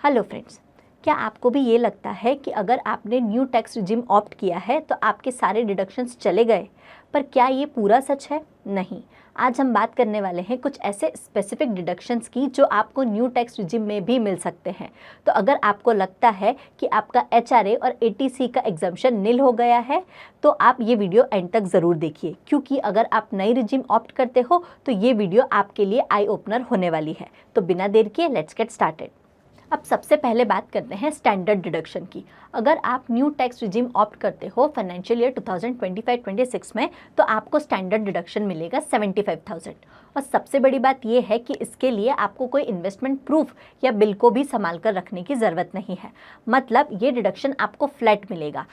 Hello friends, क्या आपको भी ये लगता है कि अगर आपने न्यू टैक्स रिजिम ऑप्ट किया है तो आपके सारे डिडक्शंस चले गए? पर क्या ये पूरा सच है? नहीं। आज हम बात करने वाले हैं कुछ ऐसे स्पेसिफिक डिडक्शंस की जो आपको न्यू टैक्स रिजिम में भी मिल सकते हैं। तो अगर आपको लगता है कि आपका HRA और ATC का एग्जम्पशन निल हो गया है तो आप ये वीडियो एंड तक ज़रूर देखिए, क्योंकि अगर आप नई रिजिम ऑप्ट करते हो तो ये वीडियो आपके लिए आई ओपनर होने वाली है। तो बिना देर किए लेट्स गेट स्टार्टेड। अब सबसे पहले बात करते हैं स्टैंडर्ड डिडक्शन की। अगर आप न्यू टैक्स रिजिम ऑप्ट करते हो फाइनेंशियल ईयर 2025-26 में तो आपको स्टैंडर्ड डिडक्शन मिलेगा 75,000। और सबसे बड़ी बात यह है कि इसके लिए आपको कोई इन्वेस्टमेंट प्रूफ या बिल को भी संभाल कर रखने की ज़रूरत नहीं है। मतलब ये डिडक्शन आपको फ्लैट मिलेगा।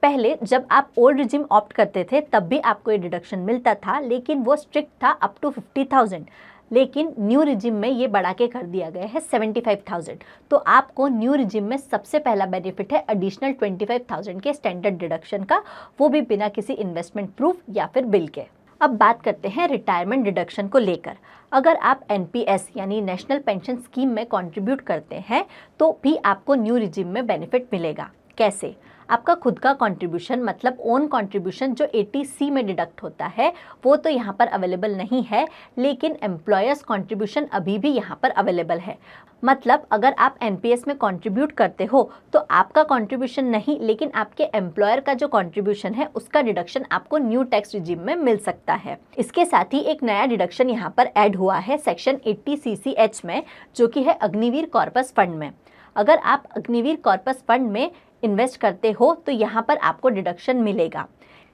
पहले जब आप ओल्ड रिजिम ऑप्ट करते थे तब भी आपको ये डिडक्शन मिलता था, लेकिन वो स्ट्रिक्ट था अप टू 50,000। लेकिन न्यू रिजिम में ये बढ़ा के कर दिया गया है 75,000। तो आपको न्यू रिजिम में सबसे पहला बेनिफिट है एडिशनल 25,000 के स्टैंडर्ड डिडक्शन का, वो भी बिना किसी इन्वेस्टमेंट प्रूफ या फिर बिल के। अब बात करते हैं रिटायरमेंट डिडक्शन को लेकर। अगर आप NPS यानी नेशनल पेंशन स्कीम में कंट्रीब्यूट करते हैं तो भी आपको न्यू रिजिम में बेनिफिट मिलेगा। कैसे? आपका खुद का कंट्रीब्यूशन मतलब ओन कंट्रीब्यूशन जो 80C में डिडक्ट होता है वो तो यहाँ पर अवेलेबल नहीं है, लेकिन एम्प्लॉयर्स कंट्रीब्यूशन अभी भी यहाँ पर अवेलेबल है। मतलब अगर आप NPS में कंट्रीब्यूट करते हो तो आपका कंट्रीब्यूशन नहीं, लेकिन आपके एम्प्लॉयर का जो कंट्रीब्यूशन है उसका डिडक्शन आपको न्यू टैक्स रिजिम में मिल सकता है। इसके साथ ही एक नया डिडक्शन यहाँ पर ऐड हुआ है सेक्शन 80CCH में, जो कि है अग्निवीर कॉर्पस फंड में। अगर आप अग्निवीर कॉर्पस फंड में इन्वेस्ट करते हो तो यहाँ पर आपको डिडक्शन मिलेगा।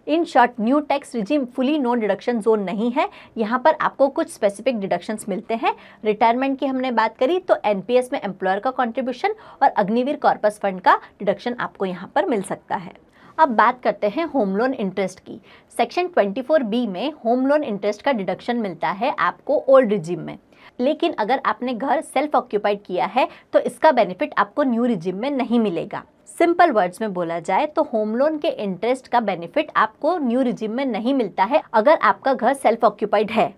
In short, new tax regime fully no deduction zone नहीं है। यहाँ पर आपको कुछ स्पेसिफिक डिडक्शंस मिलते हैं। रिटायरमेंट की हमने बात करी तो NPS में एम्प्लॉयर का कंट्रीब्यूशन और अग्निवीर कॉर्पस फंड का डिडक्शन आपको यहाँ पर मिल सकता है। अब बात करते हैं होम लोन इंटरेस्ट की। सेक्शन 24B में होम लोन इंटरेस्ट का डिडक्शन मिलता है आपको ओल्ड रिजिम में, लेकिन अगर आपने घर सेल्फ ऑक्यूपाइड किया है तो इसका बेनिफिट आपको न्यू रिजिम में नहीं मिलेगा। सिंपल वर्ड्स में बोला जाए तो होम लोन के इंटरेस्ट का बेनिफिट आपको न्यू रिजिम में नहीं मिलता है। अगर आपका घर सेल्फ ऑक्यूपाइड है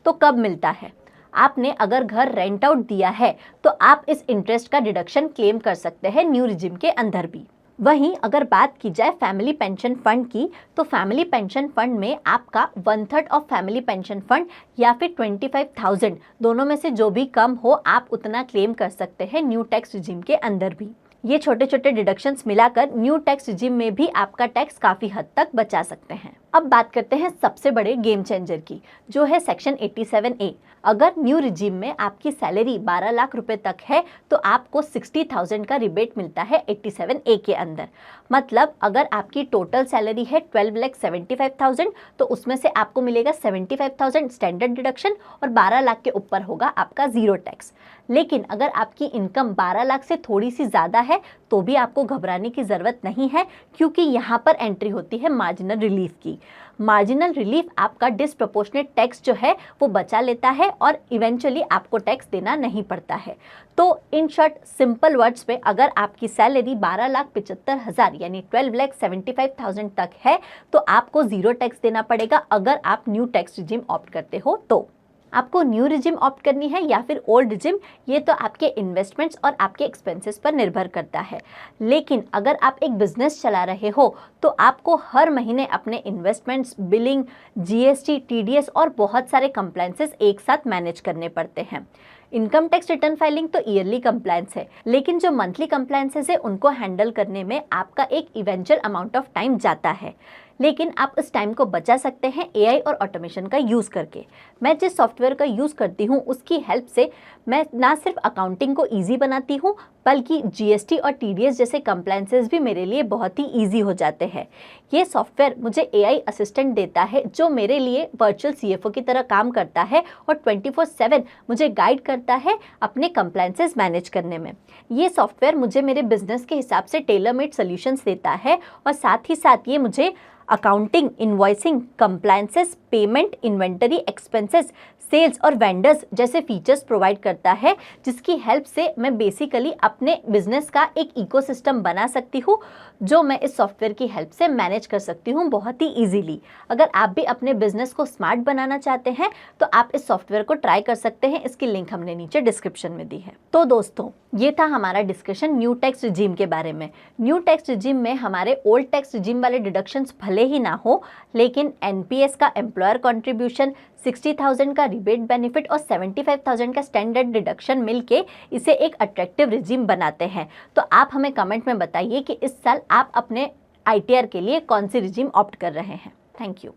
तो कब मिलता है? आपने अगर घर रेंट आउट दिया है तो आप इस इंटरेस्ट का डिडक्शन क्लेम कर सकते हैं न्यू रिजिम के अंदर भी। वहीं अगर बात की जाए फैमिली पेंशन फंड की तो फैमिली पेंशन फंड में आपका 1/3 ऑफ फैमिली पेंशन फंड या फिर 25,000 दोनों में से जो भी कम हो आप उतना क्लेम कर सकते हैं न्यू टैक्स रिजिम के अंदर भी। ये छोटे छोटे डिडक्शंस मिलाकर न्यू टैक्स रिजिम में भी आपका टैक्स काफ़ी हद तक बचा सकते हैं। अब बात करते हैं सबसे बड़े गेम चेंजर की, जो है सेक्शन 87A। अगर न्यू रिजिम में आपकी सैलरी 12 लाख रुपए तक है तो आपको 60,000 का रिबेट मिलता है 87A के अंदर। मतलब अगर आपकी टोटल सैलरी है 12,75,000 तो उसमें से आपको मिलेगा 75,000 स्टैंडर्ड डिडक्शन और 12 लाख के ऊपर होगा आपका जीरो टैक्स। लेकिन अगर आपकी इनकम 12 लाख से थोड़ी सी ज़्यादा है तो भी आपको घबराने की ज़रूरत नहीं है, क्योंकि यहाँ पर एंट्री होती है मार्जिनल रिलीफ की। मार्जिनल रिलीफ आपका डिसप्रपोर्शनेट टैक्स जो है वो बचा लेता है और इवेंचुअली आपको टैक्स देना नहीं पड़ता है। तो इन शॉर्ट, सिंपल वर्ड्स पे, अगर आपकी सैलरी 12,75,000 यानी 12,75,000 तक है तो आपको जीरो टैक्स देना पड़ेगा अगर आप न्यू टैक्स रिजिम ऑप्ट करते हो। तो आपको न्यू रिजिम ऑप्ट करनी है या फिर ओल्ड रिजिम, ये तो आपके इन्वेस्टमेंट्स और आपके एक्सपेंसेस पर निर्भर करता है। लेकिन अगर आप एक बिजनेस चला रहे हो तो आपको हर महीने अपने इन्वेस्टमेंट्स, बिलिंग, GST, TDS और बहुत सारे कंप्लायंसेस एक साथ मैनेज करने पड़ते हैं। इनकम टैक्स रिटर्न फाइलिंग तो ईयरली कंप्लायंस है, लेकिन जो मंथली कंप्लायंसेस है उनको हैंडल करने में आपका एक इवेंचुअल अमाउंट ऑफ टाइम जाता है। लेकिन आप इस टाइम को बचा सकते हैं AI और ऑटोमेशन का यूज़ करके। मैं जिस सॉफ्टवेयर का यूज़ करती हूँ उसकी हेल्प से मैं ना सिर्फ अकाउंटिंग को ईजी बनाती हूँ बल्कि GST और TDS जैसे कंप्लायंसेस भी मेरे लिए बहुत ही ईजी हो जाते हैं। ये सॉफ्टवेयर मुझे AI असिस्टेंट देता है जो मेरे लिए वर्चुअल CFO की तरह काम करता है और 24/7 मुझे गाइड करता है अपने कंप्लायंसेस मैनेज करने में। ये सॉफ्टवेयर मुझे मेरे बिजनेस के हिसाब से टेलर मेड सोल्यूशंस देता है और साथ ही साथ ये मुझे accounting, invoicing, compliances, payment, inventory, expenses, sales और वेंडर्स जैसे फीचर्स प्रोवाइड करता है, जिसकी हेल्प से मैं बेसिकली अपने बिजनेस का एक इकोसिस्टम बना सकती हूँ, जो मैं इस सॉफ्टवेयर की हेल्प से मैनेज कर सकती हूँ बहुत ही ईजीली। अगर आप भी अपने बिजनेस को स्मार्ट बनाना चाहते हैं तो आप इस सॉफ्टवेयर को ट्राई कर सकते हैं। इसकी लिंक हमने नीचे डिस्क्रिप्शन में दी है। तो दोस्तों, ये था हमारा डिस्कशन न्यू टैक्स रिजीम के बारे में। न्यू टैक्स रिजीम में हमारे ओल्ड टैक्स रिजीम वाले डिडक्शंस भले ही ना हो, लेकिन एनपीएस का एम्प्लॉयर कॉन्ट्रीब्यूशन, 60,000 का रिबेट बेनिफिट और 75,000 का स्टैंडर्ड डिडक्शन मिलके इसे एक अट्रैक्टिव रिजीम बनाते हैं। तो आप हमें कमेंट में बताइए कि इस साल आप अपने आईटीआर के लिए कौन सी रिजीम ऑप्ट कर रहे हैं। Thank you.